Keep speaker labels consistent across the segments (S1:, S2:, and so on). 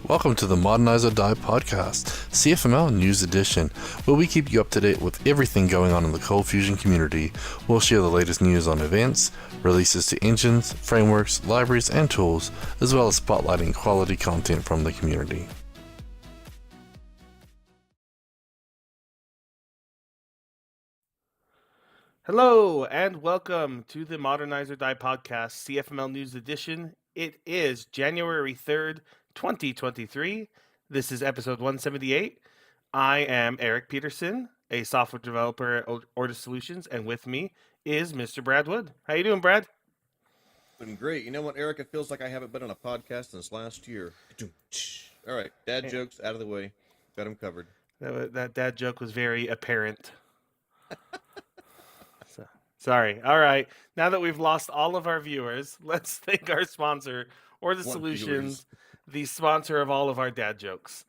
S1: Welcome to the Modernize or Die podcast, CFML News Edition, where we keep you up to date with everything going on in the Cold Fusion community. We'll share the latest news on events, releases to engines, frameworks, libraries, and tools, as well as spotlighting quality content from the community.
S2: Hello and welcome to the Modernize or Die podcast, CFML News Edition. It is January 3rd, 2023. This is episode 178. I am Eric Peterson, a software developer at Ortus Solutions, and with me is Mr. Brad Wood. How you doing, Brad?
S3: Doing great. You know what, Eric? It feels like I haven't been on a podcast since last year. All right, dad jokes out of the way. Got them covered.
S2: That dad joke was very apparent. Sorry. All right. Now that we've lost all of our viewers, let's thank our sponsor, Ortus Solutions, the sponsor of all of our dad jokes.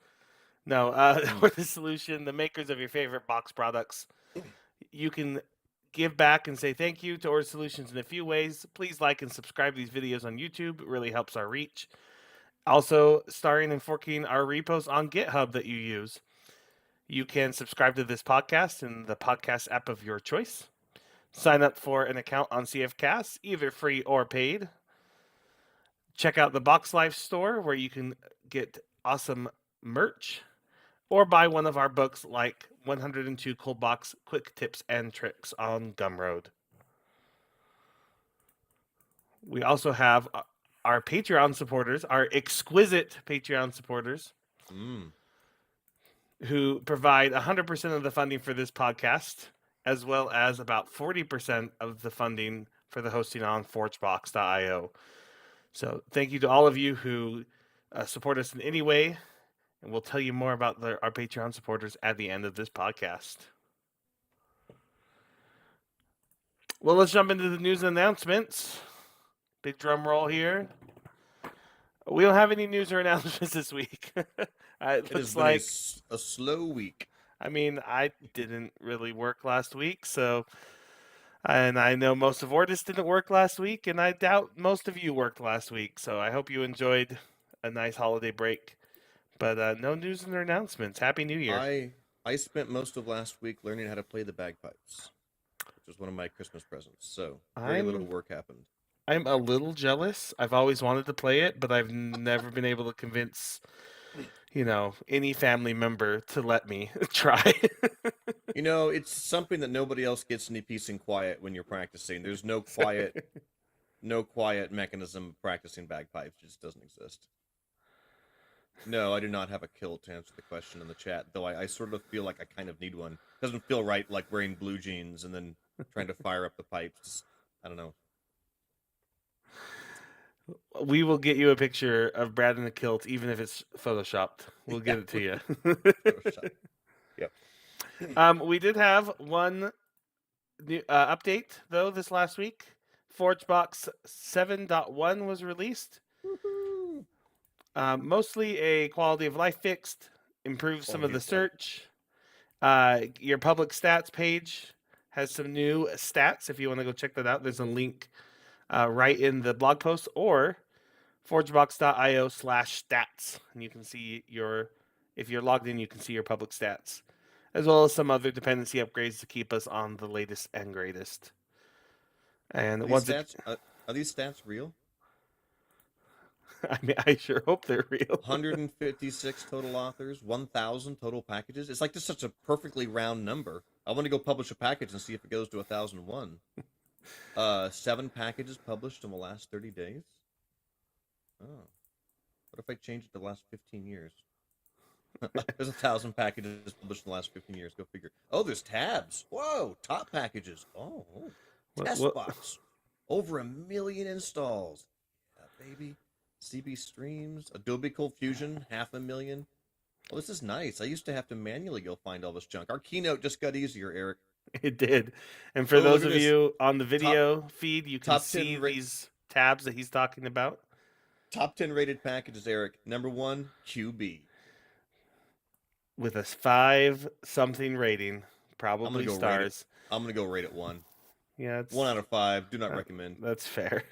S2: No, Ortus Solution, the makers of your favorite box products. You can give back and say thank you to Ortus Solutions in a few ways. Please like and subscribe to these videos on YouTube. It really helps our reach. Also, starring and forking our repos on GitHub that you use. You can subscribe to this podcast in the podcast app of your choice. Sign up for an account on CFCasts, either free or paid. Check out the Box Life store where you can get awesome merch or buy one of our books like 102 Cold Box Quick Tips and Tricks on Gumroad. We also have our Patreon supporters, our exquisite Patreon supporters, who provide 100% of the funding for this podcast, as well as about 40% of the funding for the hosting on ForgeBox.io. So thank you to all of you who support us in any way, and we'll tell you more about our Patreon supporters at the end of this podcast. Well, let's jump into the news and announcements. Big drum roll here. We don't have any news or announcements this week. It looks like
S3: a slow week.
S2: I mean, I didn't really work last week, and I know most of Ortus didn't work last week, and I doubt most of you worked last week, so I hope you enjoyed a nice holiday break. But no news and announcements. Happy New Year.
S3: I spent most of last week learning how to play the bagpipes, which was one of my Christmas presents, so very little work happened.
S2: I'm a little jealous. I've always wanted to play it, but I've never been able to convince any family member to let me try.
S3: It's something that nobody else gets any peace and quiet when you're practicing. There's no quiet mechanism of practicing bagpipes. It just doesn't exist. No, I do not have a kill to answer the question in the chat, though I sort of feel like I kind of need one. It doesn't feel right, like wearing blue jeans and then trying to fire up the pipes. Just, I don't know.
S2: We will get you a picture of Brad in a kilt, even if it's photoshopped. We'll get it to you.
S3: Yep.
S2: We did have one new update, though, this last week. ForgeBox 7.1 was released. Mostly a quality of life fixed, improved some of the search. Your public stats page has some new stats. If you want to go check that out, there's a link right in the blog post, or forgebox.io/stats, and you can see if you're logged in, you can see your public stats, as well as some other dependency upgrades to keep us on the latest and greatest. And
S3: are these stats real?
S2: I mean, I sure hope they're real.
S3: 156 total authors, 1,000 total packages. It's like just such a perfectly round number. I want to go publish a package and see if it goes to 1,001. 7 packages published in the last 30 days. Oh, what if I change it to the last 15 years? There's 1,000 packages published in the last 15 years. Go figure. Oh, there's tabs. Whoa, top packages. Oh, test box. Over 1 million installs. Yeah, baby. CB streams. Adobe Cold Fusion, 500,000. Oh, this is nice. I used to have to manually go find all this junk. Our keynote just got easier, Eric.
S2: It did. And for those of you on the video feed, you can see these tabs that he's talking about.
S3: Top 10 rated packages, Eric. Number 1, QB.
S2: With a 5-something rating. Probably stars.
S3: I'm going to go rate it 1.
S2: Yeah, it's
S3: 1 out of 5. Do not recommend.
S2: That's fair.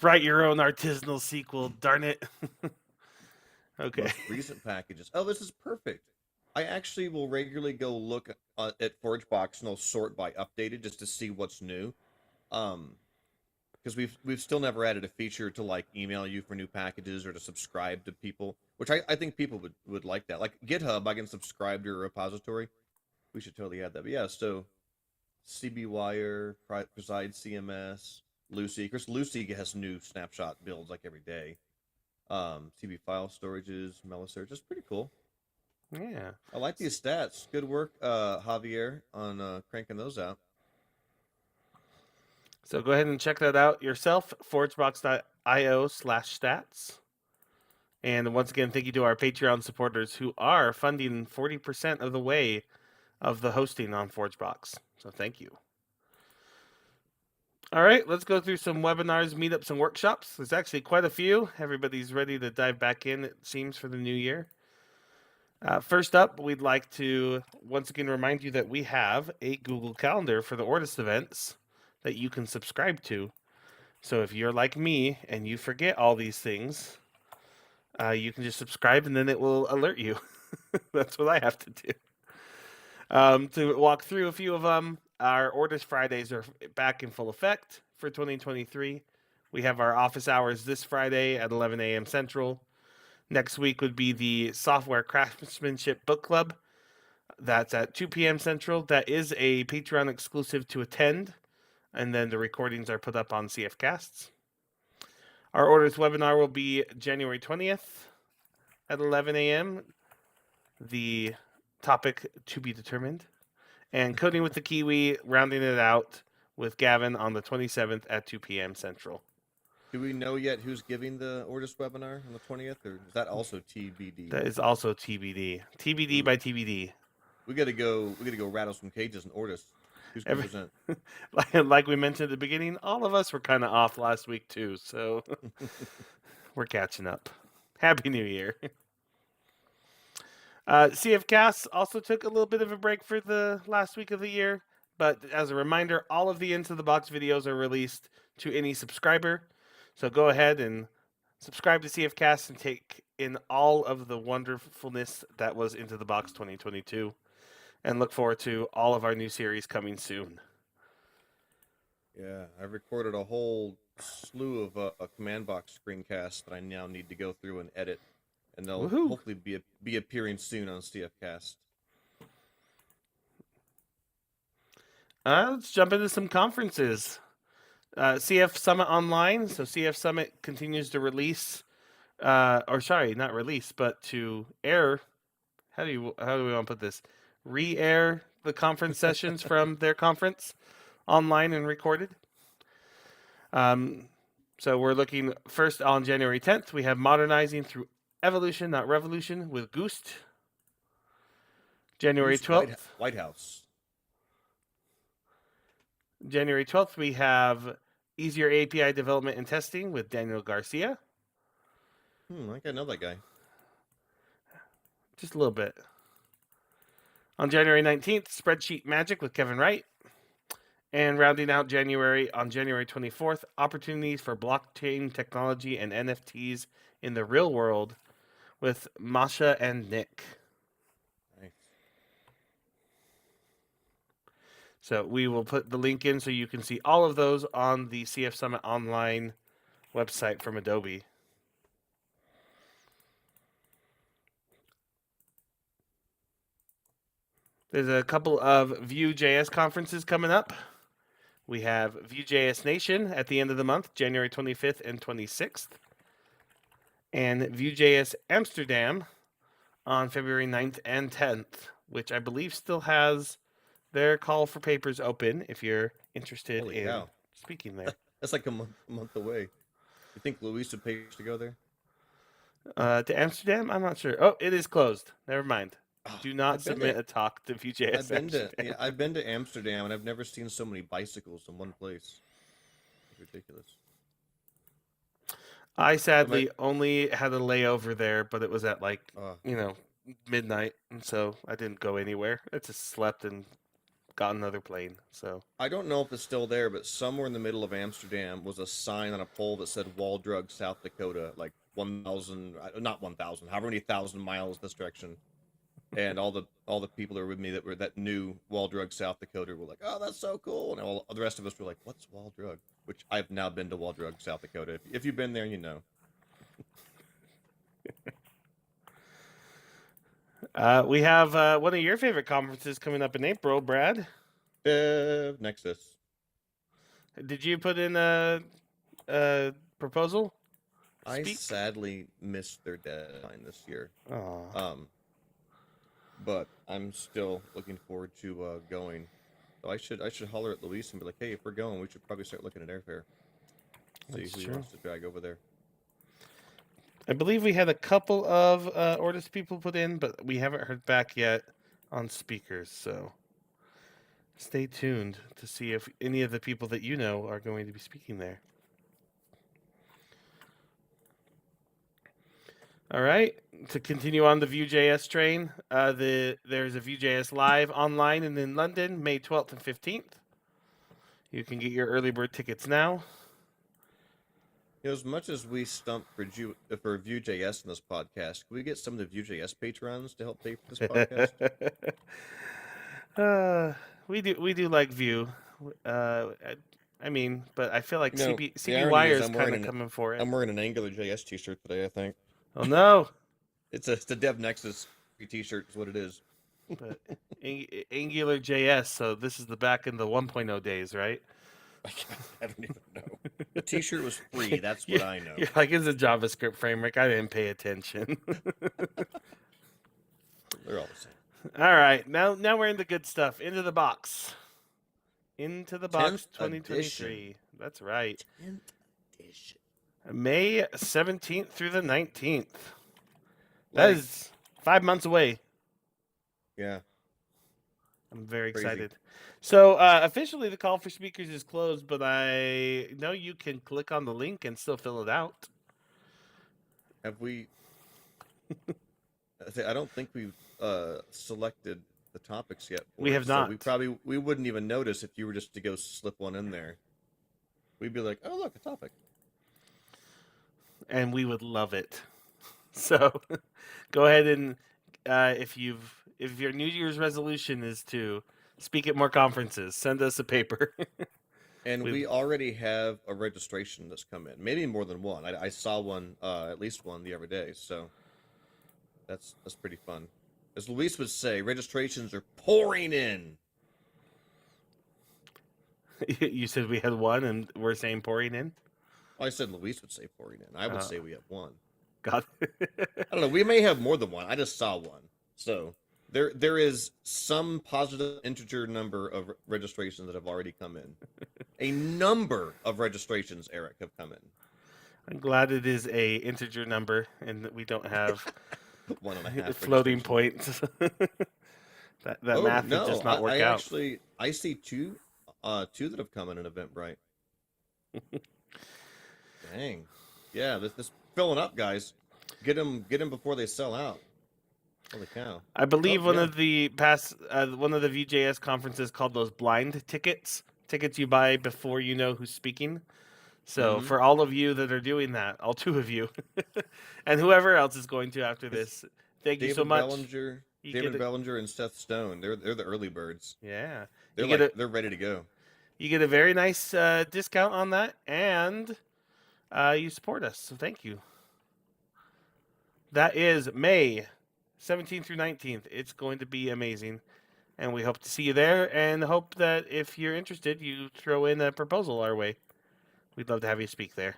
S2: Write your own artisanal sequel, darn it. Okay.
S3: Most recent packages. Oh, this is perfect. I actually will regularly go look at ForgeBox and I'll sort by updated just to see what's new. Because we've still never added a feature to like email you for new packages or to subscribe to people, which I think people would like that. Like GitHub, I can subscribe to a repository. We should totally add that. But yeah, so CBWire, Preside CMS, Lucy. Of course, Lucy has new snapshot builds like every day. TB file storages, Melisearch. It's pretty cool.
S2: Yeah.
S3: I like these stats. Good work, Javier, on cranking those out.
S2: So go ahead and check that out yourself, forgebox.io/stats. And once again, thank you to our Patreon supporters who are funding 40% of the way of the hosting on ForgeBox. So thank you. All right, let's go through some webinars, meetups, and workshops. There's actually quite a few. Everybody's ready to dive back in, it seems, for the new year. First up, we'd like to once again remind you that we have a Google Calendar for the Ortus events that you can subscribe to. So if you're like me and you forget all these things, you can just subscribe and then it will alert you. That's what I have to do. To walk through a few of them, our Ortus Fridays are back in full effect for 2023. We have our office hours this Friday at 11 a.m. Central. Next week would be the Software Craftsmanship Book Club. That's at 2 p.m. Central. That is a Patreon exclusive to attend, and then the recordings are put up on CFCasts. Our Ortus webinar will be January 20th at 11 a.m. The topic to be determined. And Coding with the Kiwi, rounding it out with Gavin on the 27th at 2 p.m. Central.
S3: Do we know yet who's giving the Ortus webinar on the 20th, or is that also TBD?
S2: That is also TBD. TBD by TBD.
S3: We gotta go rattle some cages in Ortus. Who's gonna present?
S2: Like we mentioned at the beginning, all of us were kind of off last week too, so we're catching up. Happy New Year. CFCasts also took a little bit of a break for the last week of the year, but as a reminder, all of the Into the Box videos are released to any subscriber. So go ahead and subscribe to CFCasts and take in all of the wonderfulness that was Into the Box 2022, and look forward to all of our new series coming soon.
S3: Yeah, I've recorded a whole slew of a command box screencasts that I now need to go through and edit, and they'll hopefully be appearing soon on CFCast.
S2: Let's jump into some conferences. CF Summit Online. So CF Summit continues to release, not release, but to air. How do we want to put this? Re-air the conference sessions from their conference online and recorded. So we're looking first on January 10th. We have Modernizing Through Evolution, Not Revolution, with Goost. January 12th.
S3: White House.
S2: January 12th, we have Easier API Development and Testing with Daniel Garcia.
S3: I think I know that guy.
S2: Just a little bit. On January 19th, Spreadsheet Magic with Kevin Wright. And rounding out January, on January 24th, Opportunities for Blockchain Technology and NFTs in the Real World with Masha and Nick.
S3: Nice.
S2: So we will put the link in so you can see all of those on the CF Summit Online website from Adobe. There's a couple of VueJS conferences coming up. We have VueJS Nation at the end of the month, January 25th and 26th. And VueJS Amsterdam on February 9th and 10th, which I believe still has their call for papers open if you're interested in speaking there.
S3: That's like a month away. You think Luis would pay to go there?
S2: To Amsterdam? I'm not sure. Oh, it is closed. Never mind. Do not submit a talk to VueJS Amsterdam.
S3: I've been to Amsterdam, and I've never seen so many bicycles in one place. It's ridiculous.
S2: I sadly only had a layover there, but it was at midnight, and so I didn't go anywhere. I just slept and got another plane. So
S3: I don't know if it's still there, but somewhere in the middle of Amsterdam was a sign on a pole that said "Waldrug, South Dakota," like 1,000, not 1,000, however many thousand miles this direction. And all the people that were with me that knew Wall Drug, South Dakota were like, "Oh, that's so cool," and all the rest of us were like, "What's Wall Drug?" Which I've now been to Wall Drug, South Dakota. If you've been there, you know.
S2: We have one of your favorite conferences coming up in April, Brad.
S3: Nexus.
S2: Did you put in a proposal?
S3: I sadly missed their deadline this year.
S2: Oh.
S3: But I'm still looking forward to going. So I should holler at Luis and be like, "Hey, if we're going, we should probably start looking at airfare. See who wants to drag over there."
S2: I believe we had a couple of Ortus people put in, but we haven't heard back yet on speakers. So stay tuned to see if any of the people that you know are going to be speaking there. All right, to continue on the VueJS train, there's a VueJS Live online and in London, May 12th and 15th. You can get your early bird tickets now.
S3: You know, as much as we stump for VueJS in this podcast, can we get some of the VueJS patrons to help pay for this
S2: podcast? We do like Vue. I mean, but I feel like CBY is kind of coming for it.
S3: I'm wearing an AngularJS t-shirt today, I think.
S2: Oh no!
S3: It's a Dev Nexus t-shirt is what it is.
S2: But AngularJS, so this is the back in the 1.0 days, right?
S3: I don't even know. The t-shirt was free, that's what I know.
S2: You're like, it's a JavaScript framework. I didn't pay attention.
S3: They're all the same.
S2: All right, now we're in the good stuff. Into the box. Into the box 2023.
S3: Edition.
S2: That's right.
S3: 10th edition.
S2: May 17th through the 19th. That is 5 months away.
S3: Yeah.
S2: I'm very excited. So officially the call for speakers is closed, but I know you can click on the link and still fill it out.
S3: Have we... I don't think we've selected the topics yet.
S2: We have not.
S3: So we wouldn't even notice if you were just to go slip one in there. We'd be like, "Oh, look, a topic."
S2: And we would love it. So go ahead and if your New Year's resolution is to speak at more conferences, send us a paper.
S3: And we already have a registration that's come in. Maybe more than one. I saw one, at least one the other day. So that's pretty fun. As Luis would say, registrations are pouring in.
S2: You said we had one, and we're saying pouring in?
S3: I said Luis would say pouring in. I would say we have one.
S2: God.
S3: I don't know. We may have more than one. I just saw one. So there is some positive integer number of registrations that have already come in. A number of registrations, Eric, have come in.
S2: I'm glad it is a integer number and that we don't have
S3: 1.5
S2: floating points. that math would just not work out.
S3: Actually, I see two that have come in an Eventbrite. Dang. Yeah, this filling up, guys. Get them before they sell out. Holy cow.
S2: I believe one of the VueJS conferences called those blind tickets you buy before you know who's speaking. So for all of you that are doing that, all two of you, and whoever else is going to after this, thank you so much.
S3: David Bellinger and Seth Stone, they're the early birds.
S2: Yeah.
S3: They're ready to go.
S2: You get a very nice discount on that, and you support us, so thank you. That is May 17th through 19th. It's going to be amazing, and we hope to see you there, and hope that if you're interested, you throw in a proposal our way. We'd love to have you speak there.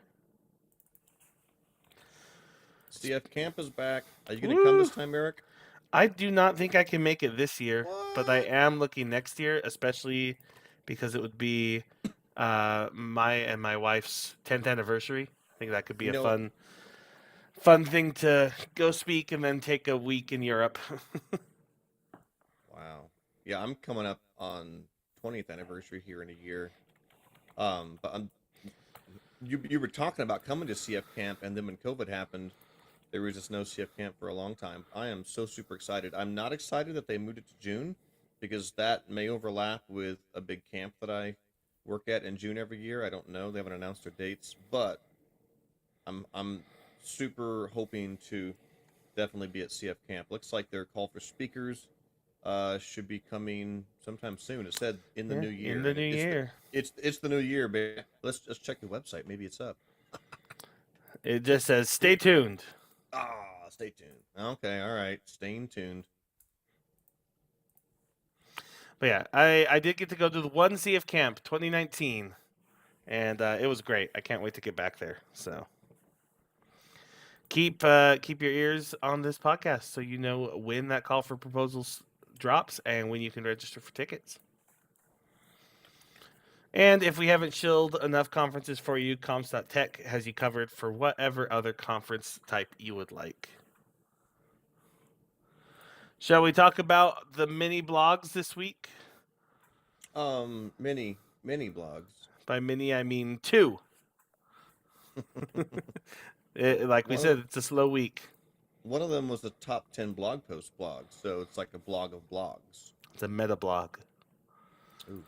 S3: CFCamp is back. Are you going to come this time, Eric?
S2: I do not think I can make it this year, but I am looking next year, especially because it would be my and my wife's 10th anniversary. I think that could be a fun thing to go speak and then take a week in Europe.
S3: Wow. Yeah, I'm coming up on 20th anniversary here in a year. But you were talking about coming to CFCamp, and then when COVID happened, there was just no CFCamp for a long time. I am so super excited. I'm not excited that they moved it to June, because that may overlap with a big camp that I work at in June every year. I don't know. They haven't announced their dates, but I'm super hoping to definitely be at CFCamp. Looks like their call for speakers should be coming sometime soon. It said in the new year.
S2: In the new year.
S3: It's the new year, baby. Let's just check the website. Maybe it's up.
S2: It just says, stay tuned.
S3: Stay tuned. Okay, all right. Staying tuned.
S2: But yeah, I did get to go to the one CFCamp 2019, and it was great. I can't wait to get back there. So keep your ears on this podcast so you know when that call for proposals drops and when you can register for tickets. And if we haven't shilled enough conferences for you, comps.tech has you covered for whatever other conference type you would like. Shall we talk about the mini blogs this week?
S3: Mini blogs.
S2: By mini, I mean 2. Like we said, it's a slow week.
S3: One of them was the top 10 blog post blog, so it's like a blog of blogs.
S2: It's a meta blog.
S3: Ooh.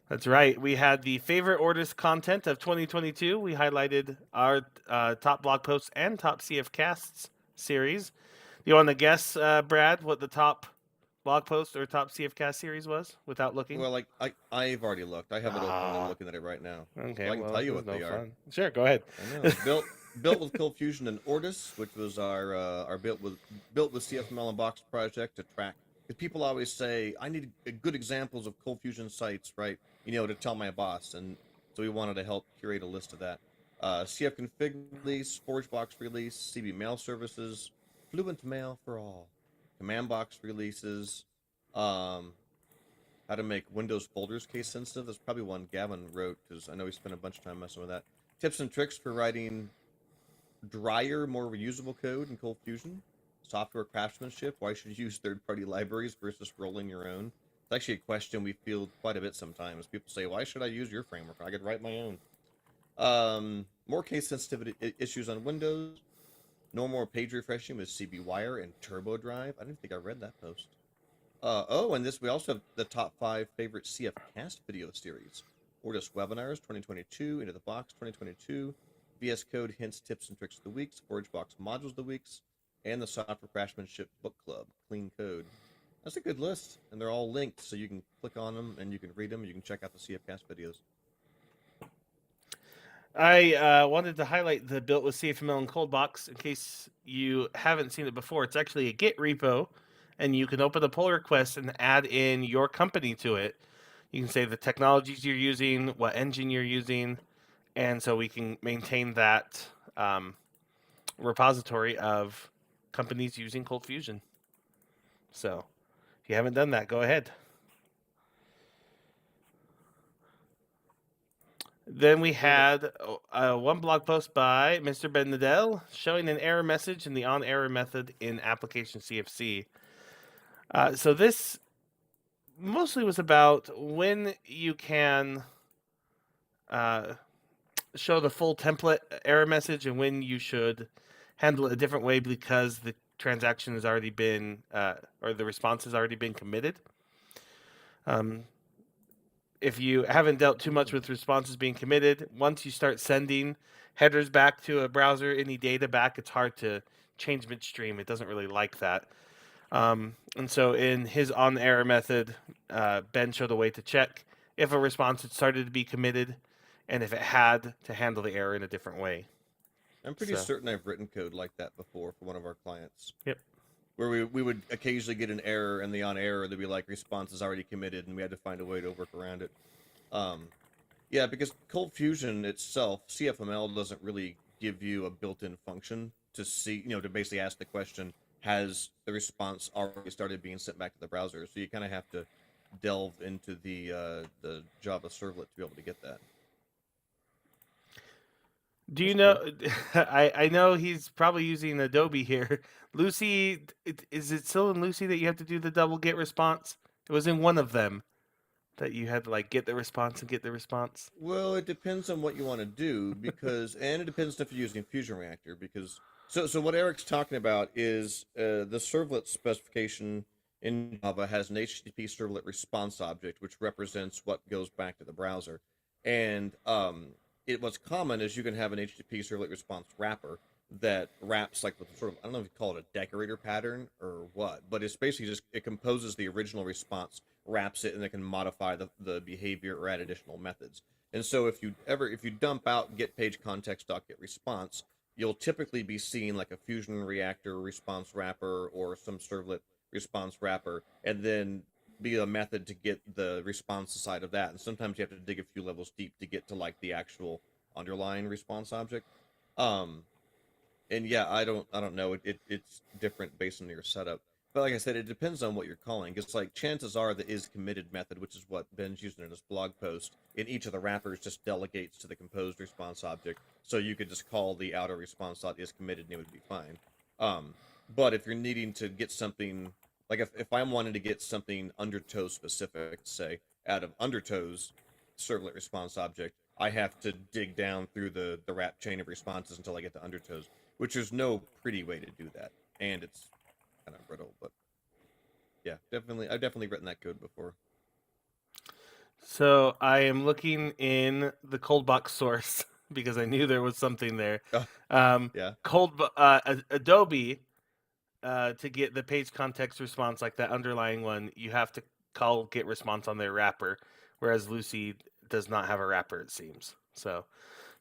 S2: That's right. We had the favorite Ortus content of 2022. We highlighted our top blog posts and top CFCasts series. You want to guess, Brad, what the top blog post or top CFcast series was without looking?
S3: Well, I've already looked. I have it open. I'm looking at it right now.
S2: Okay,
S3: so I can tell you what they are.
S2: Sure, go ahead.
S3: I know. built with Cold Fusion and Ortus, which was our built with CFML and Box project to track. Because people always say, I need good examples of Cold Fusion sites, right? To tell my boss. And so we wanted to help curate a list of that. CF config release, ForgeBox release, CB mail services, Fluent Mail for all, command box releases, how to make Windows folders case sensitive. That's probably one Gavin wrote because I know he spent a bunch of time messing with that. Tips and tricks for writing drier, more reusable code in Cold Fusion. Software craftsmanship. Why should you use third-party libraries versus rolling your own? It's actually a question we field quite a bit sometimes. People say, why should I use your framework? I could write my own. More case sensitivity issues on Windows. No more page refreshing with CB-Wire and TurboDrive. I didn't think I read that post. And we also have the top 5 favorite CFcast video series. Ortus Webinars 2022, Into the Box 2022, VS Code Hints, Tips, and Tricks of the Weeks, ForgeBox Modules of the Weeks, and the Software Craftsmanship Book Club, Clean Code. That's a good list, and they're all linked, so you can click on them, and you can read them, and you can check out the CFcast videos.
S2: I wanted to highlight the built with CFML and ColdBox in case you haven't seen it before. It's actually a Git repo, and you can open a pull request and add in your company to it. You can say the technologies you're using, what engine you're using, and so we can maintain that repository of companies using Cold Fusion. So if you haven't done that, go ahead. Then we had one blog post by Mr. Ben Nadell showing an error message in the on-error method in application CFC. So this mostly was about when you can show the full template error message and when you should handle it a different way because the transaction has already been, or the response has already been committed. If you haven't dealt too much with responses being committed, once you start sending headers back to a browser, any data back, it's hard to change midstream. It doesn't really like that. And so in his on-error method, Ben showed a way to check if a response had started to be committed and if it had to handle the error in a different way.
S3: I'm pretty certain I've written code like that before for one of our clients.
S2: Yep.
S3: Where we would occasionally get an error, and the on-error, there'd be like response is already committed, and we had to find a way to work around it. Yeah, because Cold Fusion itself, CFML doesn't really give you a built-in function to see, to basically ask the question, has the response already started being sent back to the browser? So you kind of have to delve into the Java servlet to be able to get that.
S2: Do you know, I know he's probably using Adobe here. Lucy, is it still in Lucy that you have to do the double get response? It was in one of them that you had to get the response and get the response.
S3: Well, it depends on what you want to do and it depends if you're using Fusion Reactor because, so what Eric's talking about is the servlet specification in Java has an HTTP servlet response object, which represents what goes back to the browser. And, what's common is you can have an HTTP servlet response wrapper. that wraps like with sort of, I don't know if you call it a decorator pattern or what, but it's basically just it composes the original response, wraps it, and it can modify the behavior or add additional methods. And so if you dump out get page context dot get response, you'll typically be seeing like a fusion reactor response wrapper or some servlet response wrapper, and then be a method to get the response side of that. And sometimes you have to dig a few levels deep to get to like the actual underlying response object. And yeah, I don't know. It's different based on your setup. But like I said, it depends on what you're calling. It's like chances are the is committed method, which is what Ben's using in his blog post, in each of the wrappers just delegates to the composed response object. So you could just call the outer response dot is committed and it would be fine. But if you're needing to get something, like if I'm wanting to get something undertow specific, say, out of undertow's servlet response object, I have to dig down through the wrap chain of responses until I get to undertows, which there's no pretty way to do that. And it's kind of brittle, but yeah, I've definitely written that code before.
S2: So I am looking in the ColdBox source because I knew there was something there.
S3: Yeah.
S2: Adobe, to get the page context response, like that underlying one, you have to call get response on their wrapper, whereas Lucy does not have a wrapper, it seems. So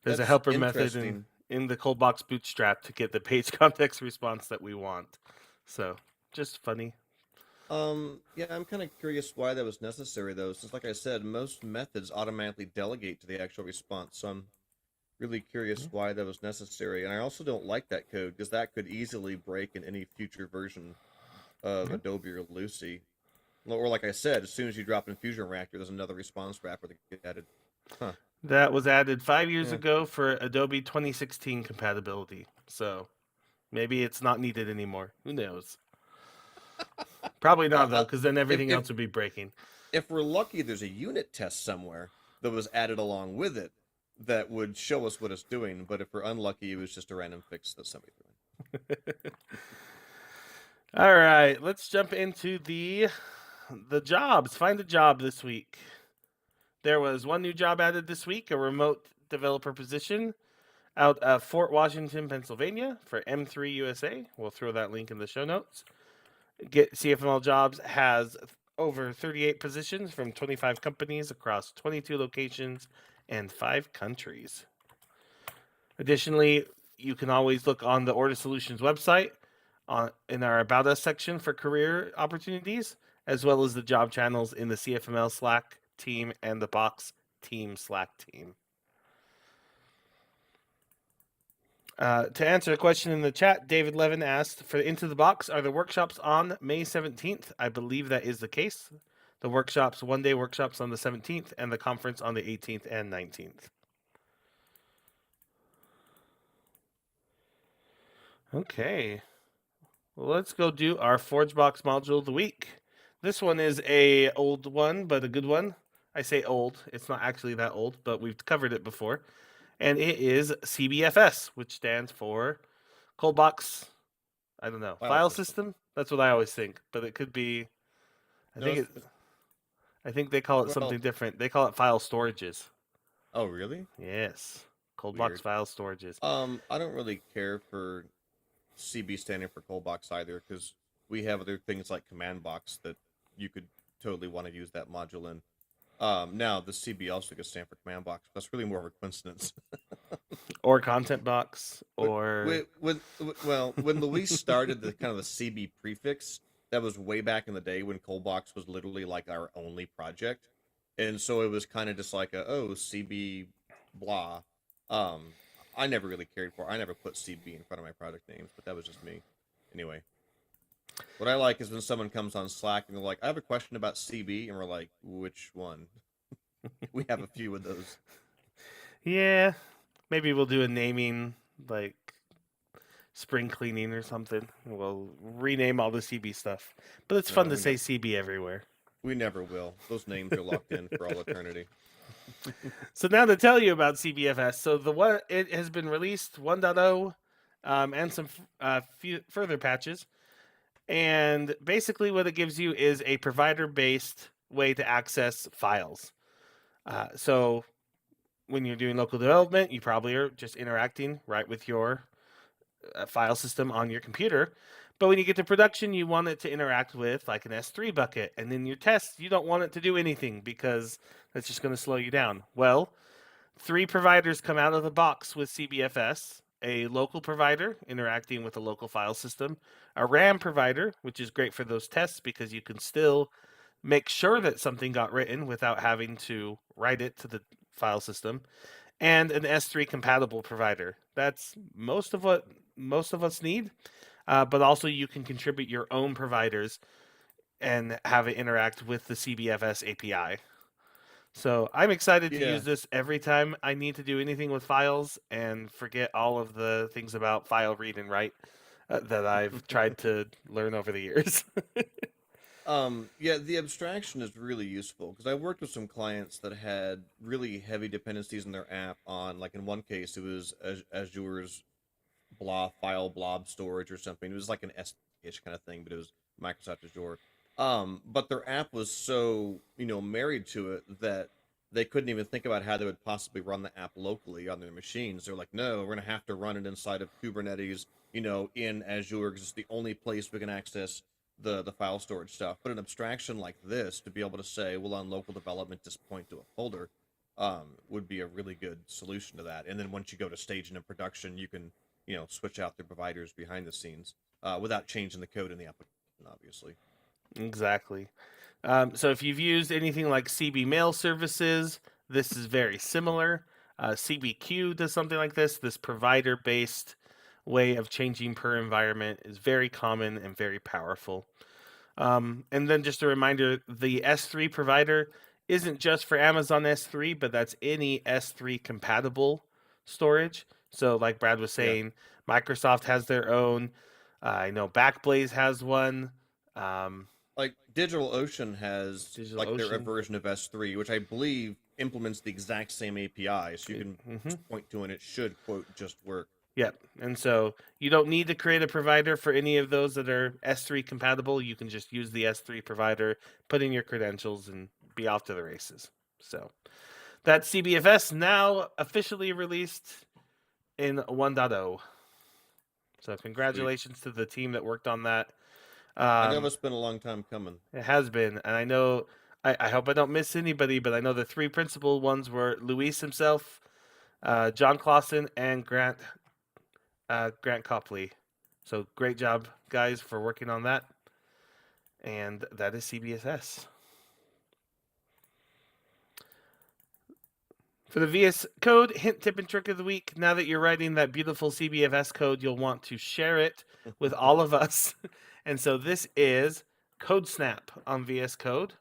S2: there's a helper method in the ColdBox bootstrap to get the page context response that we want. So just funny.
S3: Yeah, I'm kind of curious why that was necessary, though, since, like I said, most methods automatically delegate to the actual response. So I'm really curious why that was necessary. And I also don't like that code because that could easily break in any future version of Adobe or Lucy. Or, like I said, as soon as you drop in Fusion Reactor, there's another response wrapper that gets added.
S2: That was added 5 years ago for Adobe 2016 compatibility. So maybe it's not needed anymore. Who knows? Probably not, though, because then everything else would be breaking.
S3: If we're lucky, there's a unit test somewhere that was added along with it that would show us what it's doing. But if we're unlucky, it was just a random fix that somebody threw in.
S2: All right, let's jump into the jobs. Find a job this week. There was one new job added this week, a remote developer position out of Fort Washington, Pennsylvania for M3 USA. We'll throw that link in the show notes. Get CFML Jobs has over 38 positions from 25 companies across 22 locations and 5 countries. Additionally, you can always look on the Ortus Solutions website in our About Us section for career opportunities, as well as the job channels in the CFML Slack team and the Box team Slack team. To answer a question in the chat, David Levin asked, for Into the Box, are the workshops on May 17th? I believe that is the case. The workshops, one-day workshops on the 17th, and the conference on the 18th and 19th. Okay. Well, let's go do our ForgeBox module of the week. This one is a old one, but a good one. I say old. It's not actually that old, but we've covered it before. And it is CBFS, which stands for ColdBox, I don't know, file system? That's what I always think, but it could be, I think they call it something different. They call it file storages.
S3: Oh, really?
S2: Yes. ColdBox file storages.
S3: I don't really care for CB standing for ColdBox either, because we have other things like command box that you could totally want to use that module in. Now the CB also could stand for command box. That's really more of a coincidence.
S2: Or content box, or
S3: when Luis started the kind of the CB prefix, that was way back in the day when ColdBox was literally like our only project, and so it was kind of just like CB blah. I never really cared for it. I never put CB in front of my project names, but that was just me. Anyway, what I like is when someone comes on Slack and they're like, I have a question about CB, and we're like, which one? We have a few of those.
S2: Yeah, maybe we'll do a naming, like spring cleaning or something. We'll rename all the CB stuff. But it's fun to say CB everywhere.
S3: We never will. Those names are locked in for all eternity.
S2: So now to tell you about CBFS. So it has been released 1.0 and some few further patches. And basically what it gives you is a provider-based way to access files. So when you're doing local development, you probably are just interacting right with your file system on your computer. But when you get to production, you want it to interact with like an S3 bucket. And in your tests, you don't want it to do anything because that's just going to slow you down. Well, 3 providers come out of the box with CBFS: a local provider interacting with a local file system, a RAM provider, which is great for those tests because you can still make sure that something got written without having to write it to the file system, and an S3 compatible provider. That's most of what most of us need, but also you can contribute your own providers and have it interact with the CBFS API. So I'm excited to use this every time I need to do anything with files and forget all of the things about file read and write that I've tried to learn over the years.
S3: Yeah, the abstraction is really useful because I worked with some clients that had really heavy dependencies in their app on, like in one case, it was Azure's file blob storage or something. It was like an SH kind of thing, but it was Microsoft Azure. But their app was so, married to it that they couldn't even think about how they would possibly run the app locally on their machines. They're like, no, we're going to have to run it inside of Kubernetes, in Azure, because it's the only place we can access the file storage stuff. But an abstraction like this, to be able to say, well, on local development, just point to a folder, would be a really good solution to that. And then once you go to staging and production, you can, switch out the providers behind the scenes without changing the code in the application, obviously.
S2: Exactly. So if you've used anything like CB mail services, this is very similar. CBQ does something like this. This provider-based way of changing per environment is very common and very powerful. And then just a reminder, the S3 provider isn't just for Amazon S3, but that's any S3 compatible storage. So like Brad was saying, Microsoft has their own. I know Backblaze has one.
S3: Like DigitalOcean has their version of S3, which I believe implements the exact same API, so you can just point to, and it should, quote, just work.
S2: Yep. And so you don't need to create a provider for any of those that are S3 compatible. You can just use the S3 provider, put in your credentials, and be off to the races. So that's CBFS, now officially released in 1.0. So congratulations to the team that worked on that.
S3: I know it's been a long time coming.
S2: It has been, and I know, I hope I don't miss anybody, but I know the 3 principal ones were Luis himself, John Clausen, and Grant Copley. So great job, guys, for working on that. And that is CBSS. For the VS Code hint, tip, and trick of the week, now that you're writing that beautiful CBFS code, you'll want to share it with all of us. And so this is Code Snap on VS Code.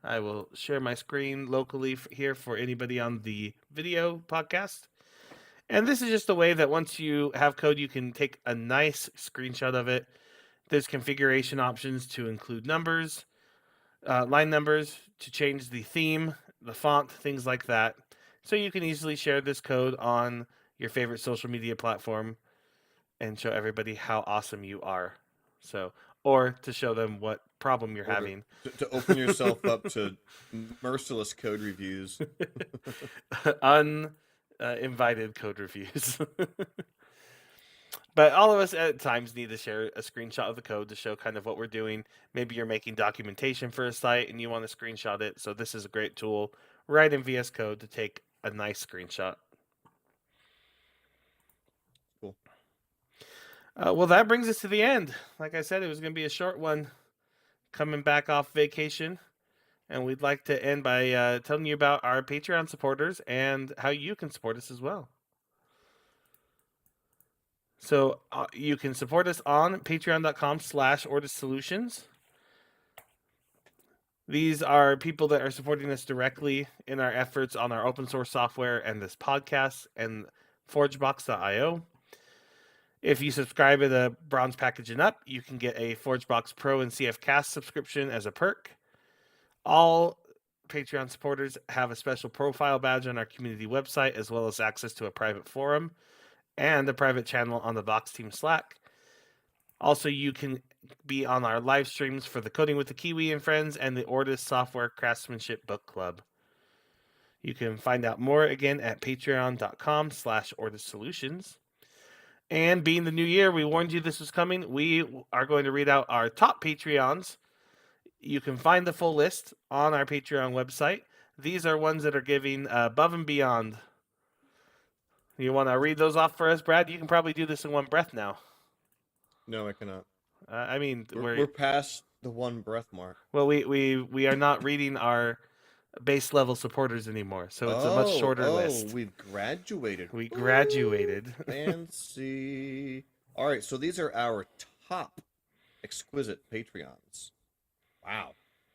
S2: I will share my screen locally here for anybody on the video podcast. And this is just a way that once you have code, you can take a nice screenshot of it. There's configuration options to include numbers, line numbers, to change the theme, the font, things like that. So you can easily share this code on your favorite social media platform and show everybody how awesome you are. So, or to show them what problem you're having.
S3: To open yourself up to merciless code reviews.
S2: Uninvited code reviews. But all of us at times need to share a screenshot of the code to show kind of what we're doing. Maybe you're making documentation for a site and you want to screenshot it. So this is a great tool right in VS Code to take a nice screenshot.
S3: Cool.
S2: Well, that brings us to the end. Like I said, it was going to be a short one coming back off vacation. And we'd like to end by telling you about our Patreon supporters and how you can support us as well. So you can support us on patreon.com/Ortus Solutions. These are people that are supporting us directly in our efforts on our open source software and this podcast and ForgeBox.io. If you subscribe at a bronze package and up, you can get a ForgeBox Pro and CFCasts subscription as a perk. All Patreon supporters have a special profile badge on our community website, as well as access to a private forum and a private channel on the Vox Team Slack. Also, you can be on our live streams for the Coding with the Kiwi and Friends and the Ortus Software Craftsmanship Book Club. You can find out more again at patreon.com/Ortus Solutions. And being the new year, we warned you this was coming. We are going to read out our top Patreons. You can find the full list on our Patreon website. These are ones that are giving above and beyond. You want to read those off for us, Brad? You can probably do this in one breath now.
S3: No, I cannot.
S2: I mean,
S3: we're past the one breath mark.
S2: Well, we are not reading our base level supporters anymore, so it's a much shorter list.
S3: We've graduated.
S2: We graduated.
S3: Fancy. All right, so these are our top exquisite Patreons. Wow.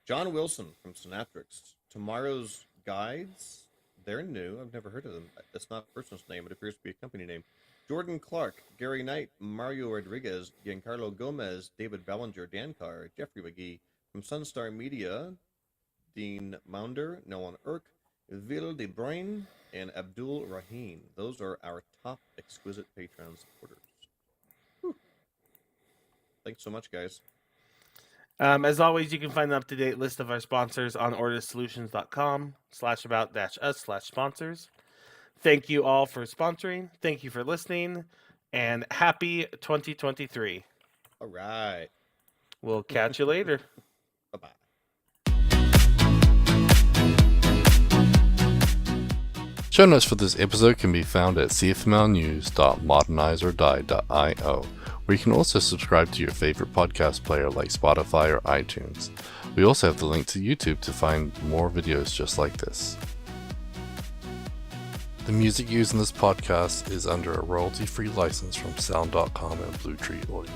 S3: John Wilson from Synaptrix. Tomorrow's Guides. They're new. I've never heard of them. That's not a person's name. It appears to be a company name. Jordan Clark, Gary Knight, Mario Rodriguez, Giancarlo Gomez, David Bellinger, Dan Carr, Jeffrey McGee from Sunstar Media, Dean Maunder, Nolan Irk, Vil de Bruyne, and Abdul Rahim. Those are our top exquisite Patreon supporters. Whew. Thanks so much, guys.
S2: As always, you can find an up-to-date list of our sponsors on ortussolutions.com/about-us/sponsors. Thank you all for sponsoring. Thank you for listening. And happy 2023.
S3: All right.
S2: We'll catch you later.
S3: Bye-bye.
S1: Show notes for this episode can be found at cfmlnews.modernize.io, where you can also subscribe to your favorite podcast player like Spotify or iTunes. We also have the link to YouTube to find more videos just like this. The music used in this podcast is under a royalty-free license from Sound.com and Blue Tree Audio.